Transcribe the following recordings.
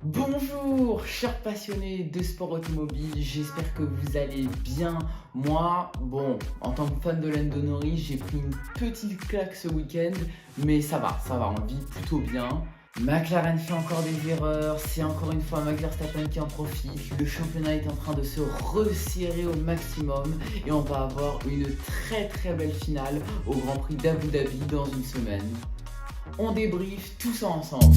Bonjour, chers passionnés de sport automobile, j'espère que vous allez bien. Moi, en tant que fan de Lando Norris, j'ai pris une petite claque ce week-end, mais ça va, on vit plutôt bien. McLaren fait encore des erreurs, c'est encore une fois Max Verstappen qui en profite. Le championnat est en train de se resserrer au maximum et on va avoir une très belle finale au Grand Prix d'Abu Dhabi dans une semaine. On débriefe tout ça ensemble.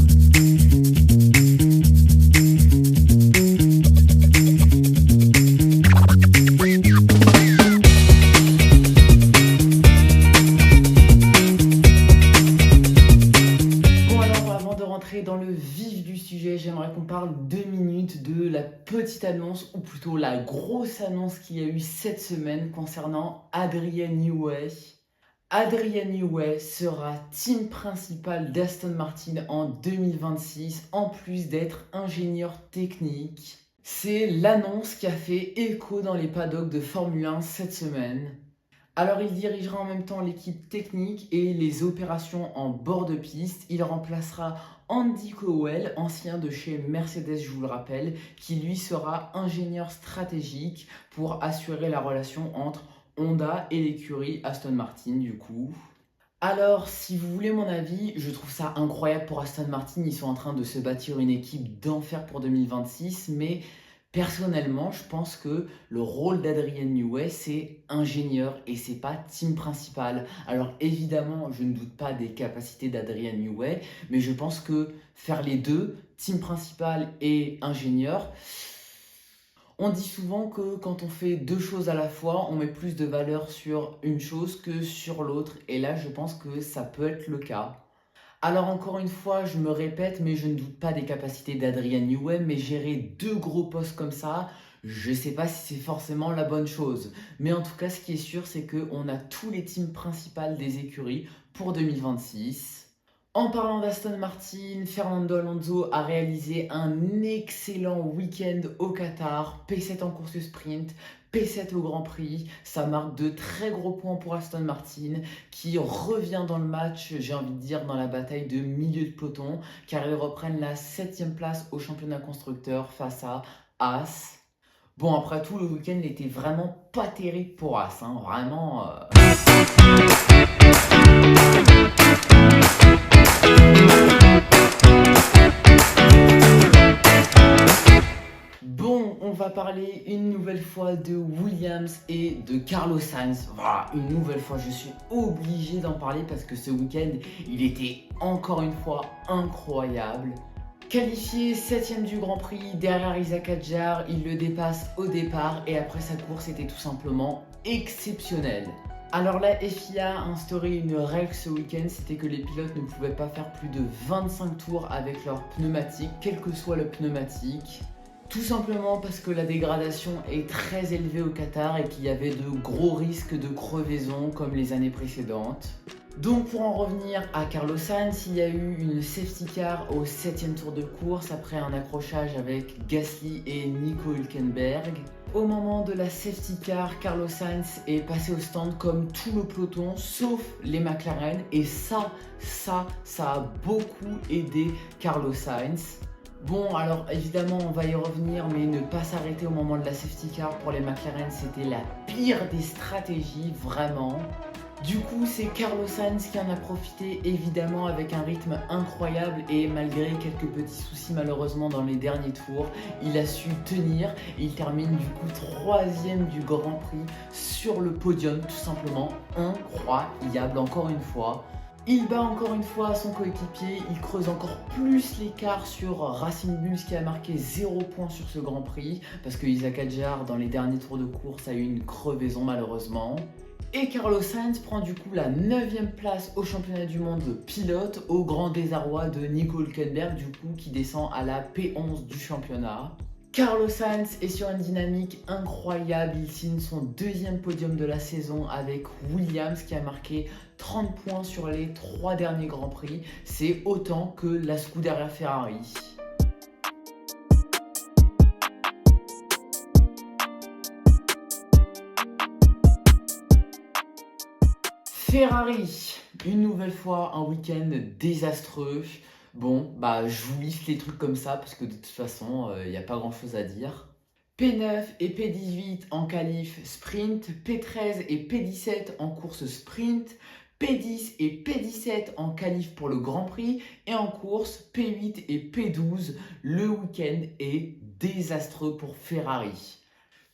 Dans le vif du sujet, j'aimerais qu'on parle 2 minutes de la petite annonce, ou plutôt la grosse annonce qu'il y a eu cette semaine concernant Adrian Newey. Adrian Newey sera team principal d'Aston Martin en 2026, en plus d'être ingénieur technique. C'est l'annonce qui a fait écho dans les paddocks de Formule 1 cette semaine. Alors il dirigera en même temps l'équipe technique et les opérations en bord de piste. Il remplacera Andy Cowell, ancien de chez Mercedes, je vous le rappelle, qui lui sera ingénieur stratégique pour assurer la relation entre Honda et l'écurie Aston Martin du coup. Alors, si vous voulez mon avis, je trouve ça incroyable pour Aston Martin. Ils sont en train de se bâtir une équipe d'enfer pour 2026, mais personnellement, je pense que le rôle d'Adrian Newey, c'est ingénieur et c'est pas team principal. Alors évidemment, je ne doute pas des capacités d'Adrian Newey, mais je pense que faire les deux, team principal et ingénieur, on dit souvent que quand on fait deux choses à la fois, on met plus de valeur sur une chose que sur l'autre. Et là, je pense que ça peut être le cas. Alors encore une fois, je me répète, mais je ne doute pas des capacités d'Adrian Newey, mais gérer deux gros postes comme ça, je ne sais pas si c'est forcément la bonne chose. Mais en tout cas, ce qui est sûr, c'est qu'on a tous les teams principales des écuries pour 2026. En parlant d'Aston Martin, Fernando Alonso a réalisé un excellent week-end au Qatar, P7 en course sprint, P7 au Grand Prix. Ça marque de très gros points pour Aston Martin qui revient dans le match, j'ai envie de dire, dans la bataille de milieu de peloton, car ils reprennent la 7e place au championnat constructeur face à Haas. Bon, après tout, le week-end n'était vraiment pas terrible pour Haas, hein, vraiment. Bon, on va parler une nouvelle fois de Williams et de Carlos Sainz. Voilà, une nouvelle fois, je suis obligé d'en parler parce que ce week-end, il était encore une fois incroyable. Qualifié 7ème du Grand Prix derrière Isaac Hadjar, il le dépasse au départ et après sa course était tout simplement exceptionnelle. Alors la FIA a instauré une règle ce week-end, c'était que les pilotes ne pouvaient pas faire plus de 25 tours avec leur pneumatique, quel que soit le pneumatique. Tout simplement parce que la dégradation est très élevée au Qatar et qu'il y avait de gros risques de crevaison comme les années précédentes. Donc pour en revenir à Carlos Sainz, il y a eu une safety car au 7ème tour de course après un accrochage avec Gasly et Nico Hülkenberg. Au moment de la safety car, Carlos Sainz est passé au stand comme tout le peloton sauf les McLaren et ça a beaucoup aidé Carlos Sainz. Bon, alors évidemment, on va y revenir, mais ne pas s'arrêter au moment de la safety car pour les McLaren, c'était la pire des stratégies, vraiment. Du coup, c'est Carlos Sainz qui en a profité, évidemment, avec un rythme incroyable et malgré quelques petits soucis, malheureusement, dans les derniers tours, il a su tenir et il termine du coup 3ème du Grand Prix sur le podium, tout simplement incroyable, encore une fois. Il bat encore une fois son coéquipier, il creuse encore plus l'écart sur Racing Bulls qui a marqué 0 points sur ce Grand Prix parce que Isaac Hadjar dans les derniers tours de course a eu une crevaison malheureusement. Et Carlos Sainz prend du coup la 9ème place au championnat du monde de pilote au grand désarroi de Nico Hülkenberg du coup qui descend à la P11 du championnat. Carlos Sainz est sur une dynamique incroyable, il signe son 2e podium de la saison avec Williams qui a marqué 30 points sur les 3 derniers Grands Prix, c'est autant que la Scuderia Ferrari. Ferrari, une nouvelle fois un week-end désastreux. Bon, bah je vous liste les trucs comme ça parce que de toute façon, il n'y a pas grand-chose à dire. P9 et P18 en qualif sprint, P13 et P17 en course sprint, P10 et P17 en qualif pour le Grand Prix et en course P8 et P12. Le week-end est désastreux pour Ferrari.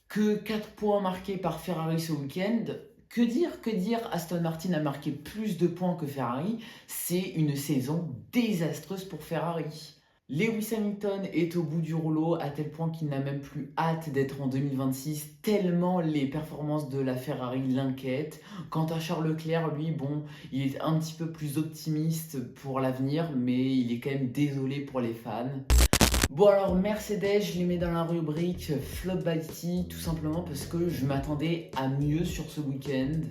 Que 4 points marqués par Ferrari ce week-end. Que dire, Aston Martin a marqué plus de points que Ferrari. C'est une saison désastreuse pour Ferrari. Lewis Hamilton est au bout du rouleau à tel point qu'il n'a même plus hâte d'être en 2026, tellement les performances de la Ferrari l'inquiètent. Quant à Charles Leclerc, lui, bon, il est un petit peu plus optimiste pour l'avenir, mais il est quand même désolé pour les fans. Bon alors Mercedes, je les mets dans la rubrique Flop by T, tout simplement parce que je m'attendais à mieux sur ce week-end.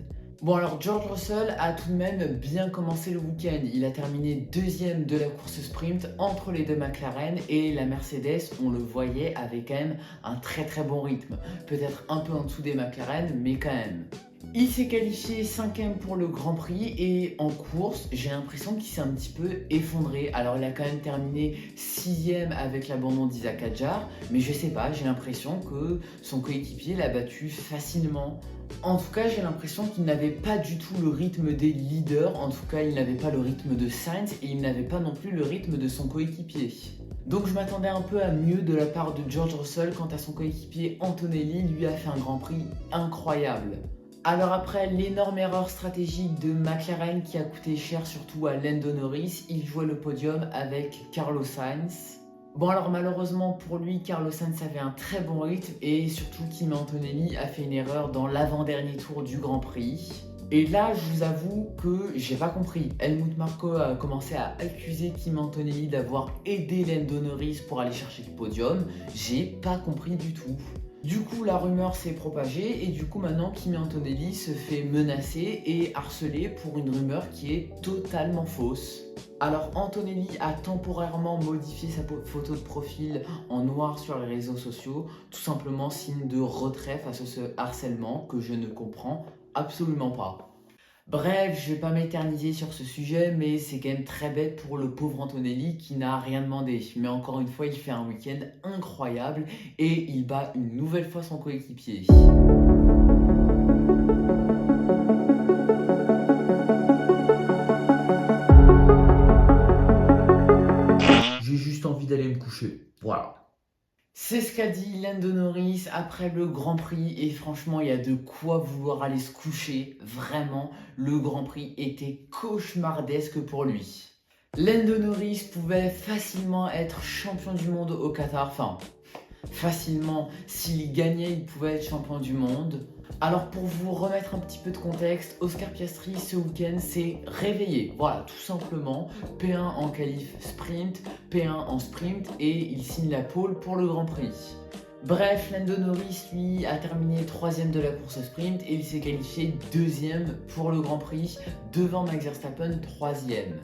Bon alors George Russell a tout de même bien commencé le week-end. Il a terminé deuxième de la course sprint entre les deux McLaren et la Mercedes, on le voyait, avait quand même un très très bon rythme. Peut-être un peu en dessous des McLaren, mais quand même. Il s'est qualifié 5ème pour le Grand Prix et en course, j'ai l'impression qu'il s'est un petit peu effondré. Alors il a quand même terminé 6ème avec l'abandon d'Isaac Hadjar, mais je sais pas, j'ai l'impression que son coéquipier l'a battu facilement. En tout cas, j'ai l'impression qu'il n'avait pas du tout le rythme des leaders, en tout cas il n'avait pas le rythme de Sainz et il n'avait pas non plus le rythme de son coéquipier. Donc je m'attendais un peu à mieux de la part de George Russell quant à son coéquipier Antonelli, lui a fait un Grand Prix incroyable. Alors après l'énorme erreur stratégique de McLaren qui a coûté cher surtout à Lando Norris, il jouait le podium avec Carlos Sainz. Bon alors malheureusement pour lui, Carlos Sainz avait un très bon rythme et surtout Kimi Antonelli a fait une erreur dans l'avant-dernier tour du Grand Prix. Et là je vous avoue que j'ai pas compris. Helmut Marko a commencé à accuser Kimi Antonelli d'avoir aidé Lando Norris pour aller chercher le podium. J'ai pas compris du tout. Du coup, la rumeur s'est propagée et du coup, maintenant, Kimi Antonelli se fait menacer et harceler pour une rumeur qui est totalement fausse. Alors, Antonelli a temporairement modifié sa photo de profil en noir sur les réseaux sociaux, tout simplement signe de retrait face à ce harcèlement que je ne comprends absolument pas. Bref, je vais pas m'éterniser sur ce sujet, mais c'est quand même très bête pour le pauvre Antonelli qui n'a rien demandé. Mais encore une fois, il fait un week-end incroyable et il bat une nouvelle fois son coéquipier. J'ai juste envie d'aller me coucher. Voilà. C'est ce qu'a dit Lando Norris après le Grand Prix et franchement il y a de quoi vouloir aller se coucher, vraiment le Grand Prix était cauchemardesque pour lui. Lando Norris pouvait facilement être champion du monde au Qatar, enfin facilement, s'il gagnait il pouvait être champion du monde. Alors pour vous remettre un petit peu de contexte, Oscar Piastri ce week-end s'est réveillé, voilà tout simplement, P1 en qualif sprint, P1 en sprint et il signe la pole pour le Grand Prix. Bref, Lando Norris lui a terminé 3ème de la course sprint et il s'est qualifié 2ème pour le Grand Prix devant Max Verstappen 3ème.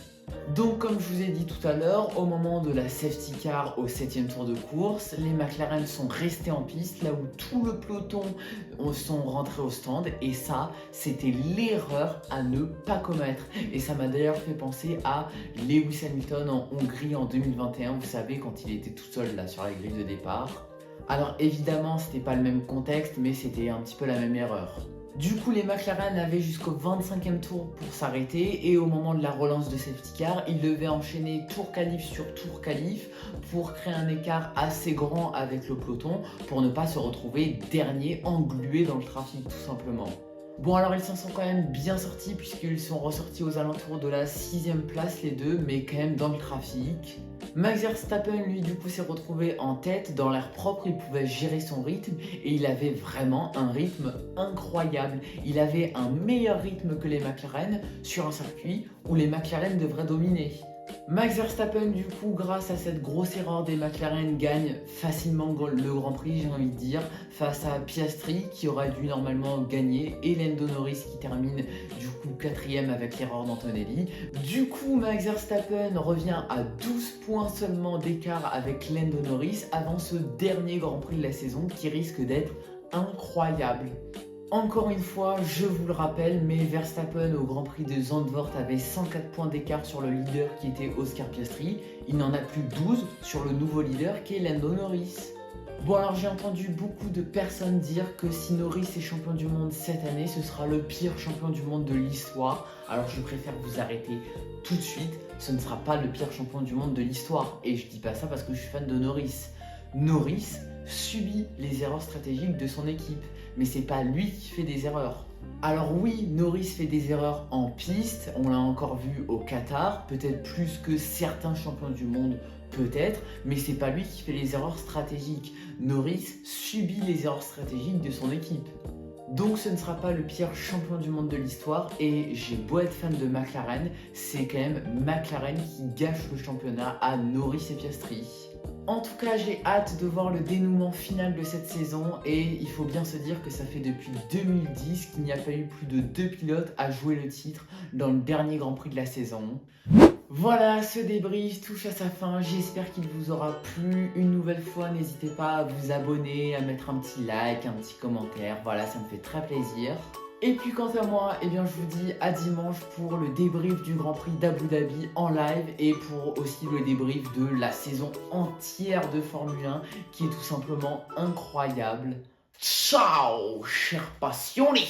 Donc comme je vous ai dit tout à l'heure, au moment de la safety car au 7ème tour de course, les McLaren sont restés en piste là où tout le peloton sont rentrés au stand et ça c'était l'erreur à ne pas commettre. Et ça m'a d'ailleurs fait penser à Lewis Hamilton en Hongrie en 2021, vous savez quand il était tout seul là sur la grille de départ. Alors évidemment c'était pas le même contexte mais c'était un petit peu la même erreur. Du coup les McLaren avaient jusqu'au 25e tour pour s'arrêter et au moment de la relance de safety car, ils devaient enchaîner tour qualif sur tour qualif pour créer un écart assez grand avec le peloton pour ne pas se retrouver dernier englué dans le trafic tout simplement. Bon alors ils s'en sont quand même bien sortis puisqu'ils sont ressortis aux alentours de la 6ème place les deux mais quand même dans le trafic. Max Verstappen lui du coup s'est retrouvé en tête, dans l'air propre il pouvait gérer son rythme et il avait vraiment un rythme incroyable. Il avait un meilleur rythme que les McLaren sur un circuit où les McLaren devraient dominer. Max Verstappen du coup grâce à cette grosse erreur des McLaren gagne facilement le Grand Prix j'ai envie de dire face à Piastri qui aurait dû normalement gagner et Lando Norris qui termine du coup 4ème avec l'erreur d'Antonelli. Du coup Max Verstappen revient à 12 points seulement d'écart avec Lando Norris avant ce dernier Grand Prix de la saison qui risque d'être incroyable. Encore une fois, je vous le rappelle, mais Verstappen au Grand Prix de Zandvoort avait 104 points d'écart sur le leader qui était Oscar Piastri. Il n'en a plus 12 sur le nouveau leader qui est Lando Norris. Bon alors j'ai entendu beaucoup de personnes dire que si Norris est champion du monde cette année, ce sera le pire champion du monde de l'histoire. Alors je préfère vous arrêter tout de suite, ce ne sera pas le pire champion du monde de l'histoire. Et je dis pas ça parce que je suis fan de Norris. Norris subit les erreurs stratégiques de son équipe, mais c'est pas lui qui fait des erreurs. Alors oui, Norris fait des erreurs en piste, on l'a encore vu au Qatar, peut-être plus que certains champions du monde, peut-être, mais c'est pas lui qui fait les erreurs stratégiques. Norris subit les erreurs stratégiques de son équipe. Donc ce ne sera pas le pire champion du monde de l'histoire et j'ai beau être fan de McLaren, c'est quand même McLaren qui gâche le championnat à Norris et Piastri. En tout cas, j'ai hâte de voir le dénouement final de cette saison et il faut bien se dire que ça fait depuis 2010 qu'il n'y a pas eu plus de 2 pilotes à jouer le titre dans le dernier Grand Prix de la saison. Voilà, ce débrief touche à sa fin, j'espère qu'il vous aura plu. Une nouvelle fois, n'hésitez pas à vous abonner, à mettre un petit like, un petit commentaire, voilà, ça me fait très plaisir. Et puis quant à moi, eh bien, je vous dis à dimanche pour le débrief du Grand Prix d'Abu Dhabi en live et pour aussi le débrief de la saison entière de Formule 1 qui est tout simplement incroyable. Ciao, chers passionnés!